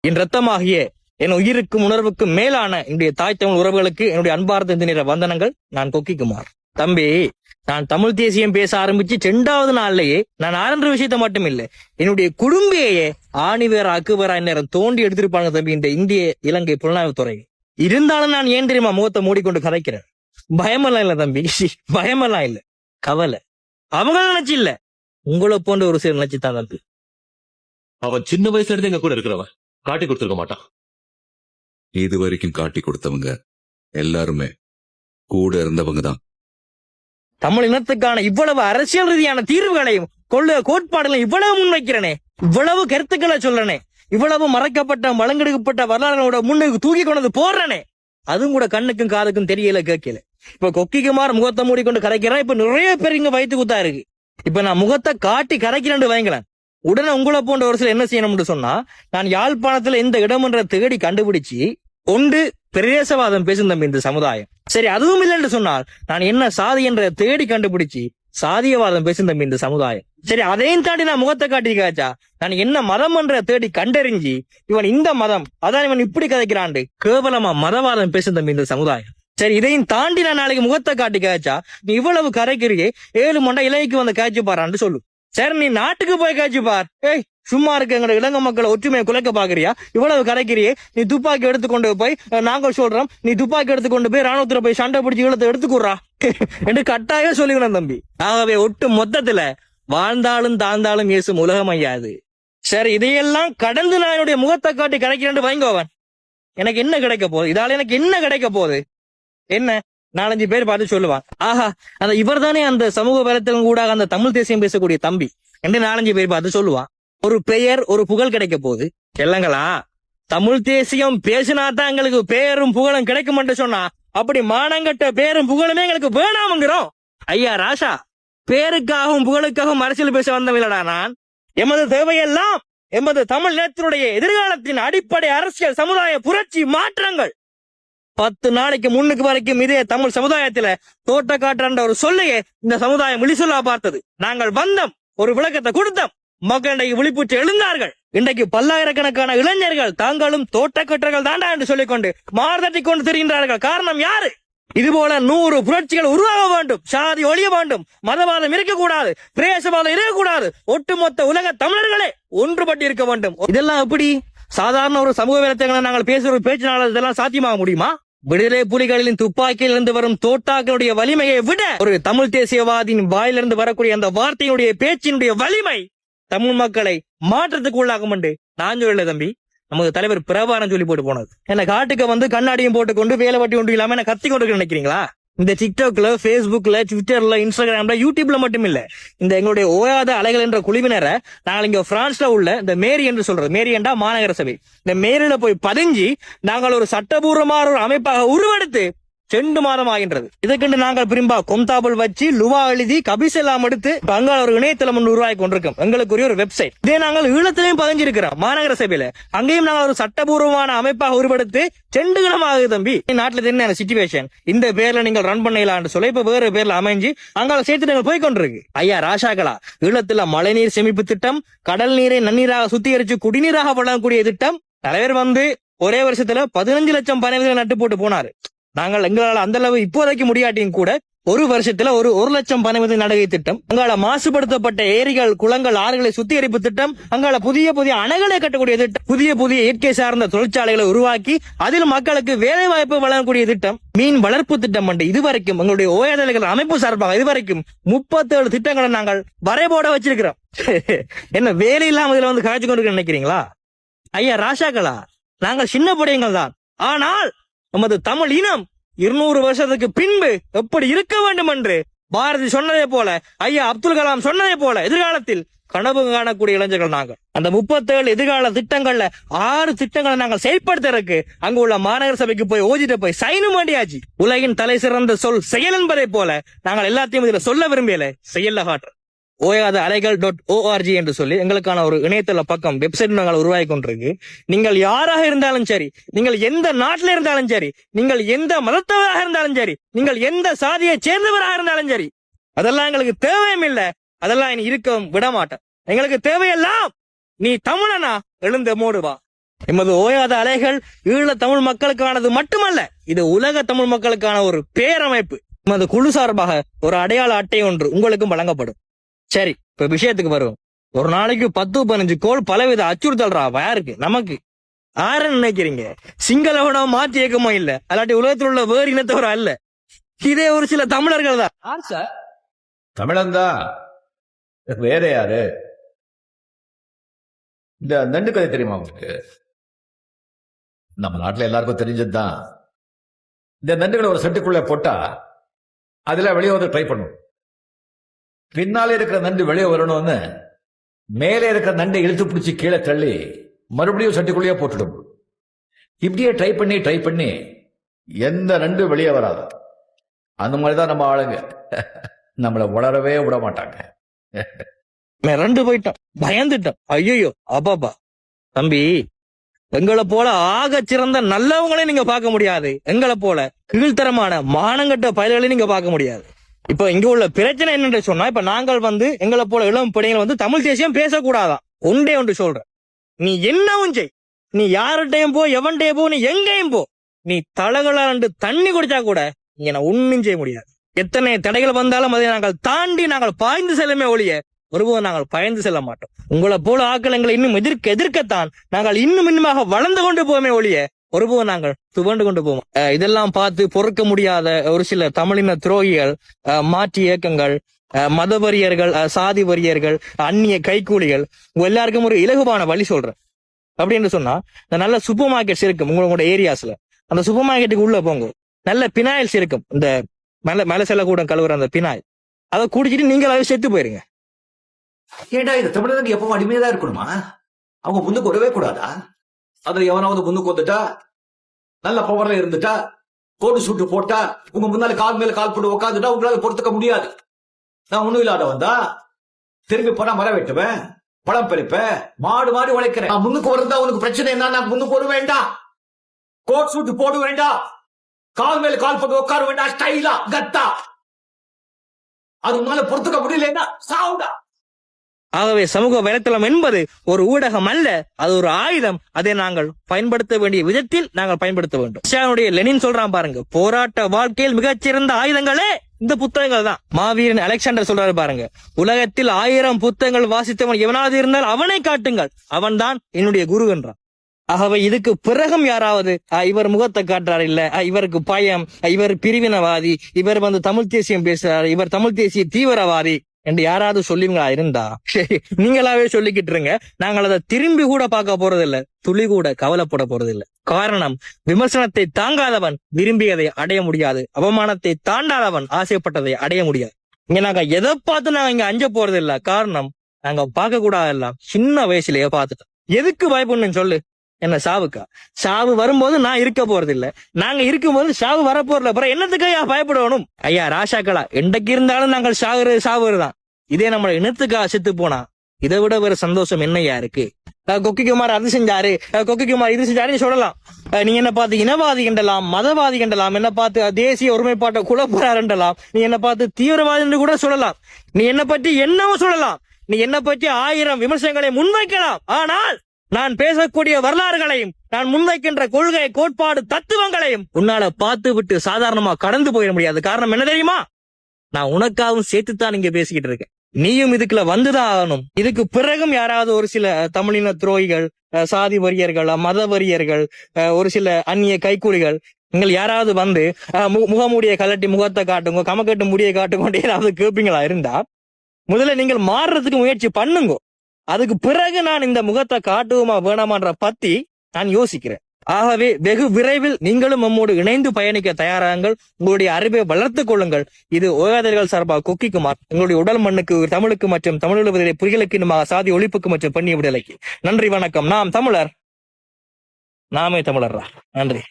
என் ரத்தமாகிய என் உயிருக்கும் உணர்வுக்கும் மேலான என்னுடைய தாய் தமிழ் உறவுகளுக்கு என்னுடைய அன்பார்ந்த இந்த நேர வந்தனங்கள். நான் கொக்கிக்குமார். தம்பி, நான் தமிழ் தேசியம் பேச ஆரம்பிச்சு 2வது நாள்லயே நான் ஆரம்ப விஷயத்த மட்டும் இல்ல, என்னுடைய குடும்பையே ஆணிவேர அக்குவேரா நேரம் தோண்டி எடுத்திருப்பாங்க தம்பி இந்த இந்திய இலங்கை புலனாய்வுத்துறை. இருந்தாலும் நான் ஏன் தெரியுமா முகத்தை மூடிக்கொண்டு கதைக்கிறேன்? பயமெல்லாம் இல்ல தம்பி, பயமெல்லாம் இல்ல, கவலை. அவங்க நினைச்சு இல்ல, உங்களை போன்ற ஒரு சில நினைச்சுதான் தம்பி. அவன் சின்ன வயசுல இருந்து எங்க கூட இருக்கிறவன், காட்டி கொடுத்துருக்க மாட்டான். இது வரைக்கும் காட்டி கொடுத்தவங்க எல்லாருமே கூட இருந்தவங்க தான். தமிழ் இனத்துக்கான இவ்வளவு அரசியல் ரீதியான தீர்வுகளையும் கோட்பாடுகளையும் இவ்வளவு முன்வைக்கிறனே, இவ்வளவு கருத்துக்களை சொல்லனே, இவ்வளவு மறைக்கப்பட்ட வழங்கெடுக்கப்பட்ட வரலாறோட முன்னுக்கு தூக்கி கொண்டது போடுறனே, அதுவும் கூட கண்ணுக்கும் காதுக்கும் தெரியல, கேட்கல. இப்ப கொக்கிக்குமார் முகத்தை மூடிக்கொண்டு கரைக்கிறேன். இப்ப நிறைய பேர் இங்க வயிற்று குத்தா இருக்கு. இப்ப நான் முகத்தை காட்டி கரைக்கிறேன்னு வைங்களேன், உடனே உங்களை போன்ற ஒரு சில என்ன செய்யணும்னு சொன்னா, நான் யாழ்ப்பாணத்துல இந்த இடம்ன்ற தேடி கண்டுபிடிச்சு ஒன்று பிரதேசவாதம் பேசும் தம்பி இந்த சமுதாயம். சரி, அதுவும் இல்லைன்னு சொன்னால் நான் என்ன சாதி என்ற தேடி கண்டுபிடிச்சு சாதியவாதம் பேசும் தம்பி இந்த சமுதாயம். சரி, அதையும் தாண்டி நான் முகத்தை காட்டி காச்சா நான் என்ன மதம் என்ற தேடி கண்டறிஞ்சு இவன் இந்த மதம் அதான் இவன் இப்படி கதைக்கிறாண்டு கேவலமா மதவாதம் பேசும் தம்பி இந்த சமுதாயம். சரி, இதையும் தாண்டி நான் நாளைக்கு முகத்தை காட்டி காய்ச்சா நீ இவ்வளவு கரைக்கிறியே 7 மண்டா இலைக்கு வந்து காய்ச்சி பாரான்னு சொல்லு. சரி, நீ நாட்டுக்கு போய் காய்ச்சி பார். ஏய், சும்மா இருக்க எங்க இளங்க மக்களை ஒற்றுமையை குலைக்க பாக்குறியா? இவ்வளவு கரைக்கிறியே, நீ துப்பாக்கி எடுத்துக்கொண்டு போய் நாங்கள் சொல்றோம், நீ துப்பாக்கி எடுத்துக்கொண்டு போய் ராணுவத்துல போய் சண்டை பிடிச்சி இழுத்து எடுத்துக்கூறா என்று கட்டாயம் சொல்லிக்கணும் தம்பி. ஆகவே ஒட்டு மொத்தத்துல வாழ்ந்தாலும் தாழ்ந்தாலும் ஏசும் உலகம் ஐயாது. சரி, இதையெல்லாம் கடந்து நான் என்னுடைய முகத்தை காட்டி கரைக்கிறேன் வைங்கோவன், எனக்கு என்ன கிடைக்க போகுது? இதால எனக்கு என்ன கிடைக்க போகுது? என்ன 4-5 பேர் பார்த்து சொல்லுவான், ஆஹா அந்த இவர் தானே அந்த சமூக வலைத்தளம் கூட அந்த தமிழ் தேசியம் பேசக்கூடிய தம்பி என்று 4-5 பேர் பார்த்து சொல்லுவான். ஒரு பெயர், ஒரு புகழ் கிடைக்க போகுது. இல்லங்களா, தமிழ் தேசியம் பேசினாதான் எங்களுக்கு பேரும் புகழும் கிடைக்கும் சொன்னா அப்படி மானங்கட்ட பேரும் புகழுமே எங்களுக்கு வேணாமுங்கிறோம். ஐயா ராசா, பேருக்காகவும் புகழுக்காகவும் அரசியல் பேச வந்தவில்லடா நான். எமது தேவையெல்லாம் எமது தமிழ் நேரத்தினுடைய எதிர்காலத்தின் அடிப்படை அரசியல் சமுதாய புரட்சி மாற்றங்கள். 10 நாளைக்கு முன்னுக்கு வரைக்கும் இதே தமிழ் சமுதாயத்துல தோட்ட காட்டுற ஒரு சொல்லையே இந்த சமுதாயம் விழிசொல்லா பார்த்தது. நாங்கள் வந்தோம், ஒரு விளக்கத்தை கொடுத்தோம், மக்கள் விழிப்புற்று எழுந்தார்கள். இன்றைக்கு பல்லாயிரக்கணக்கான இளைஞர்கள் தாங்களும் தோட்டக்கற்றர்கள் தாண்டா என்று சொல்லிக்கொண்டு மார்தட்டி கொண்டு தெரிகின்றார்கள். காரணம் யாரு? இதுபோல 100 புரட்சிகள் உருவாக வேண்டும். சாதி ஒழிய வேண்டும், மதவாதம் இருக்கக்கூடாது, பிரேசவாதம் இருக்கக்கூடாது, ஒட்டுமொத்த உலக தமிழர்களே ஒன்றுபட்டு இருக்க வேண்டும். இதெல்லாம் எப்படி சாதாரண ஒரு சமூக விளக்கங்களை நாங்கள் பேசுற பேச்சினால இதெல்லாம் சாத்தியமாக முடியுமா? விடுதலை புலிகளின் துப்பாக்கியிலிருந்து வரும் தோட்டாக்களுடைய வலிமையை விட ஒரு தமிழ் தேசியவாதியின் வாயிலிருந்து வரக்கூடிய அந்த வார்த்தையினுடைய பேச்சினுடைய வலிமை தமிழ் மக்களை மாற்றத்துக்கு உள்ளாகும் என்று நான் சொல்லல தம்பி. நமது தலைவர் பிரபாரம் சொல்லி போட்டு போனது. என்ன காட்டுக்கு வந்து கண்ணாடியும் போட்டுக்கொண்டு வேலை வட்டி ஒன்று இல்லாம என்ன கத்தி கொண்டு நினைக்கிறீங்களா? இந்த டிக்டாக்ல, பேஸ்புக்ல, ட்விட்டர்ல, இன்ஸ்டாகிராம்ல, யூடியூப்ல மட்டும் இல்ல, இந்த எங்களுடைய ஓயாத அலைகள் என்ற குழுவினரை நாங்கள் இங்க பிரான்ஸ்ல உள்ள இந்த மேரி என்று சொல்றது, மேரி என்றா மாநகர சபை, இந்த மேரியில போய் பதிஞ்சு நாங்கள் ஒரு சட்டபூர்வமான ஒரு அமைப்பாக உருவெடுத்து 2 மாதம் ஆகின்றது. இதுக்கென்று நாங்கள் பிரிம்பா கொம்தாபல் வச்சு லுவா எழுதி கபிஸ் எல்லாம் எடுத்து அங்கால ஒரு இணையதளம் உருவாக்கி கொண்டிருக்கோம். எங்களுக்குரிய ஒரு வெப்சைட். இதே நாங்கள் ஈழத்திலையும் பதிஞ்சிருக்கிறோம் மாநகர சபையில. அங்கேயும் நாங்கள் ஒரு சட்டபூர்வமான அமைப்பாக உருவெடுத்து 2 கிழமை ஆகுது தம்பி. நாட்டுல என்ன சிச்சுவேஷன், இந்த பேர்ல நீங்கள் ரன் பண்ணலான்னு சொல்ல இப்ப வேற பேர்ல அமைஞ்சு அங்கால சேர்த்து நாங்கள் போய் கொண்டிருக்கு. ஐயா ராசாக்களா, ஈழத்துல மழைநீர் சேமிப்பு திட்டம், கடல் நீரை நன்னீராக சுத்திகரிச்சு குடிநீராக வழங்கக்கூடிய திட்டம் தலைவர் வந்து ஒரே வருஷத்துல 15 லட்சம் பனை நட்டு போட்டு போனாரு. நாங்கள் எங்களால் அந்த அளவு இப்போதைக்கு முடியாட்டியும் கூட ஒரு வருஷத்துல ஒரு 1 லட்சம் பனை நடகை திட்டம், அங்கால மாசுபடுத்தப்பட்ட ஏரிகள், குளங்கள், ஆறுகளை சுத்திகரிப்பு திட்டம், அங்கால புதிய புதிய அணைகளை கட்டக்கூடிய திட்டம், புதிய புதிய இயற்கை சார்ந்த தொழிற்சாலைகளை உருவாக்கி அதில் மக்களுக்கு வேலை வாய்ப்பு வழங்கக்கூடிய திட்டம், மீன் வளர்ப்பு திட்டம் என்று இதுவரைக்கும் எங்களுடைய ஓயாதலைகள் அமைப்பு சார்பாக இதுவரைக்கும் 37 திட்டங்களை நாங்கள் வரைபோட வச்சிருக்கிறோம். என்ன வேலை இல்லாம இதுல வந்து காய்ச்சி கொண்டு நினைக்கிறீங்களா? ஐயா ராசாக்களா, நாங்கள் சின்ன படையங்கள் தான். ஆனால் நமது தமிழ் இனம் 200 வருஷத்துக்கு பின்பு எப்படி இருக்க வேண்டும் என்று பாரதி சொன்னதே போல, ஐயா அப்துல் கலாம் சொன்னதே போல எதிர்காலத்தில் கனவு காணக்கூடிய இளைஞர்கள் நாங்கள். அந்த 37 எதிர்கால திட்டங்கள்ல 6 திட்டங்களை நாங்கள் செயல்படுத்துறதுக்கு அங்கு உள்ள மாநகர சபைக்கு போய் ஓஜிட்ட போய் சைனும் வேண்டியாச்சு. உலகின் தலை சிறந்த சொல் செயல் என்பதை போல நாங்கள் எல்லாத்தையும் இதுல சொல்ல விரும்பியல, செயல்ல காட்டுறோம். ஓயாத அலைகள் .org என்று சொல்லி எங்களுக்கான ஒரு இணையதள பக்கம் வெப்சைட் நாங்கள் உருவாக்கி கொண்டிருக்கு. நீங்கள் யாராக இருந்தாலும் சரி, நீங்கள் எந்த நாட்டில இருந்தாலும் சரி, நீங்கள் எந்த மதத்தவராக இருந்தாலும் சரி, நீங்கள் எந்த சாதியை சேர்ந்தவராக இருந்தாலும் சரி, அதெல்லாம் எங்களுக்கு தேவையும் இல்லை, அதெல்லாம் இனி இருக்க விட மாட்டேன். எங்களுக்கு தேவையெல்லாம் நீ தமிழனா எழுந்த மோடுவா. எமது ஓயாத அலைகள் ஈழ தமிழ் மக்களுக்கானது மட்டுமல்ல, இது உலக தமிழ் மக்களுக்கான ஒரு பேரமைப்பு. எமது குழு சார்பாக ஒரு அடையாள அட்டை ஒன்று உங்களுக்கும் வழங்கப்படும். சரி, இப்ப விஷயத்துக்கு வருவோம். ஒரு நாளைக்கு 10-15 கோல் பலவித அச்சுறுத்தல்றா யாருக்கு? நமக்கு. ஆறு நினைக்கிறீங்க? சிங்களவனோ மாற்றி இயக்கமோ இல்ல, அல்லாட்டி உலகத்தில் உள்ள வேறு இனத்தவரோ அல்ல, இதே ஒரு சில தமிழர்கள் தான். சார் தமிழன் தான், வேற யாரு? இந்த நண்டு கதை தெரியுமா உங்களுக்கு? நம்ம நாட்டுல எல்லாருக்கும் தெரிஞ்சதுதான். இந்த நண்டுகளை ஒரு செட்டுக்குள்ள போட்டா அதுல வெளியே வந்து ட்ரை பண்ணும். பின்னாலே இருக்கிற நண்டு வெளியே வரணும்னு மேலே இருக்கிற நண்டை இழுத்து பிடிச்சி கீழே தள்ளி மறுபடியும் சட்டுக்குள்ளேயே போட்டுடும். இப்படியே ட்ரை பண்ணி எந்த நண்டு வெளியே வராது. அந்த மாதிரிதான் நம்ம ஆளுங்க, நம்மளை வளரவே விட மாட்டாங்க. மிரண்டு போயிட்டோம், பயந்துட்டோம். ஐயோ அப்பாப்பா. தம்பி, எங்களை போல ஆக சிறந்த நல்லவங்களையும் நீங்க பார்க்க முடியாது, எங்களை போல கீழ்த்தரமான மானங்கட்ட பயல்களையும் நீங்க பார்க்க முடியாது. இப்ப இங்க உள்ள பிரச்சனை என்னன்னு சொன்னா, இப்ப நாங்கள் எங்களை போல இளம் பிள்ளைகள் தமிழ் தேசியம் பேசக்கூடாதான். ஒன்றே ஒன்று சொல்றேன், நீ என்னவும் செய், நீ யார்கிட்டையும் போ, எவன்டையும் போ, நீ எங்கேயும் போ, நீ தலகளா தண்ணி குடிச்சா கூட நீங்க ஒன்னும் செய்ய முடியாது. எத்தனை தடைகள் வந்தாலும் அதை நாங்கள் தாண்டி நாங்கள் பாய்ந்து செல்லுமே ஒழிய ஒருபோதும் நாங்கள் பயந்து செல்ல மாட்டோம். உங்களை போல ஆக்கள் எங்களை இன்னும் எதிர்க்கத்தான் நாங்கள் இன்னுமாக வளர்ந்து கொண்டு போவோமே ஒழிய ஒருபோதும் நாங்கள் துவண்டு கொண்டு போவோம். இதெல்லாம் பார்த்து பொறுக்க முடியாத ஒரு சில தமிழின துரோகிகள், மாற்று இயக்கங்கள், மதவரியர்கள், சாதி வரியர்கள், அந்நிய கைக்கூலிகள், உங்க எல்லாருக்கும் ஒரு இலகுவான வழி சொல்றேன். அப்படின்னு சொன்னா, இந்த நல்ல சூப்பர் மார்க்கெட்ஸ் இருக்கும் உங்களோட ஏரியாஸ்ல, அந்த சூப்பர் மார்க்கெட்டுக்கு உள்ள போங்க, நல்ல பினாயில்ஸ் இருக்கும், இந்த மேல செல்ல கூட கழுவுற அந்த பினாயில், அதை குடிச்சிட்டு நீங்களாவே செத்து போயிருங்க. ஏண்டா இந்த தமிழருக்கு எப்பவும் அடிமையா இருக்கணுமா? அவங்க முன்னுக்கு வரவே கூடாதா? அதுல எவனாவது முன்னுக்கு வந்துட்டா, நல்ல பவர்ல இருந்துட்டா, கோடு சூட்டு போட்டா, உங்க முன்னால கால் மேல கால் போட்டு உட்காந்துட்டா உங்களால பொறுத்துக்க முடியாது. நான் ஒண்ணும் இல்லாத வந்தா திரும்பி போனா மரம் வெட்டுவேன், பழம் பறிப்பேன், மாடு உழைக்கிறேன். நான் முன்னுக்கு வரதா உனக்கு பிரச்சனை என்ன? நான் முன்னுக்கு வர வேண்டாம், கோட் சூட்டு போட வேண்டாம், கால் மேல கால் போட்டு உட்கார வேண்டாம், ஸ்டைலா கத்தா. அது உங்களால பொறுத்துக்க முடியலன்னா சாவுடா. ஆகவே சமூக வலைத்தளம் என்பது ஒரு ஊடகம் அல்ல, அது ஒரு ஆயுதம். அதை நாங்கள் பயன்படுத்த வேண்டிய விதத்தில் நாங்கள் பயன்படுத்த வேண்டும். லெனின் சொல்றான் பாருங்க, போராட்ட வாழ்க்கையில் மிகச்சிறந்த ஆயுதங்களே இந்த புத்தகங்கள் தான். மாவீரன் அலெக்சாண்டர் சொல்றாரு பாருங்க, உலகத்தில் 1000 புத்தகங்கள் வாசித்தவன் எவனாவது இருந்தால் அவனை காட்டுங்கள், அவன் தான் என்னுடைய குரு என்றான். ஆகவே இதுக்கு பிறகும் யாராவது இவர் முகத்தை காட்டுறாரு, இல்ல இவருக்கு பயம், இவர் பிரிவினவாதி, இவர் தமிழ் தேசியம் பேசுறாரு, இவர் தமிழ் தேசிய தீவிரவாதி என்று யாராவது சொல்லுவீங்களா இருந்தா சரி, நீங்களாவே சொல்லிக்கிட்டு இருங்க. நாங்கள் அதை திரும்பி கூட பார்க்க போறதில்லை, துளி கூட கவலைப்பட போறதில்லை. காரணம், விமர்சனத்தை தாங்காதவன் விரும்பியதை அடைய முடியாது, அவமானத்தை தாண்டாதவன் ஆசைப்பட்டதை அடைய முடியாது. இங்க நாங்க எதை பார்த்து நாங்க இங்க அஞ்ச போறது இல்ல. காரணம், நாங்க பார்க்க கூடாதெல்லாம் சின்ன வயசுலயே பார்த்துட்டோம். எதுக்கு பயப்படணும்னு சொல்லு? என்ன சாவுக்கா? சாவு வரும்போது நான் இருக்க போறது இல்ல, நாங்க இருக்கும்போது சாவு வரப்போறல, அப்புறம் என்னத்துக்கு பயப்படணும்? ஐயா ராஷாக்களா, என்றைக்கு இருந்தாலும் நாங்கள் சாவுதான். இதே நம்ம இனத்துக்காக செத்து போனா இதை விட வேற சந்தோஷம் என்னையா இருக்கு? கொக்கிக்குமார் அது செஞ்சாரு, கொக்கிக்குமார் இது செஞ்சாரு சொல்லலாம். நீ என்ன பார்த்து இனவாதி என்றலாம், மதவாதி என்றலாம், என்ன பார்த்து தேசிய ஒருமைப்பாட்டை குழப்பறார் என்றலாம், நீ என்ன பார்த்து தீவிரவாதி என்று கூட சொல்லலாம், நீ என்ன பற்றி என்னவோ சொல்லலாம், நீ என்ன பற்றி 1000 விமர்சனங்களை முன்வைக்கலாம். ஆனால் நான் பேசக்கூடிய வரலாறுகளையும், நான் முன்வைக்கின்ற கொள்கை, கோட்பாடு, தத்துவங்களையும் உன்னால பார்த்து விட்டு சாதாரணமா கடந்து போயிட முடியாது. காரணம் என்ன தெரியுமா? நான் உனக்காகவும் சேர்த்துத்தான் இங்க பேசிக்கிட்டு இருக்கேன். நீயும் இதுக்குள்ள வந்துதான் ஆகணும். இதுக்கு பிறகும் யாராவது ஒரு சில தமிழின துரோகிகள், சாதி வரியர்கள், மத வரியர்கள், ஒரு சில அந்நிய கைக்கூலிகள், நீங்கள் யாராவது முகமூடியை கலட்டி முகத்தை காட்டுங்க, கமக்கட்டு முடியை காட்டுங்க ஏதாவது கேட்பீங்களா இருந்தா, முதல்ல நீங்கள் மாறுறதுக்கு முயற்சி பண்ணுங்க. அதுக்கு பிறகு நான் இந்த முகத்தை காட்டுவோமா வேணாமான்ற பத்தி நான் யோசிக்கிறேன். ஆகவே வெகு விரைவில் நீங்களும் நம்மோடு இணைந்து பயணிக்க தயாராகுங்கள், உங்களுடைய அறிவை வளர்த்துக் கொள்ளுங்கள். இது ஓயாதர்கள் சார்பாக கொக்கிக்குமார், எங்களுடைய உடல் மண்ணுக்கு, தமிழுக்கு மற்றும் தமிழ் புரிகளுக்கு இன்னுமாக சாதி ஒழிப்புக்கு மற்றும் பெண்ணிய விடுதலைக்கு. நன்றி, வணக்கம். நாம் தமிழர், நாமே தமிழர்ரா. நன்றி.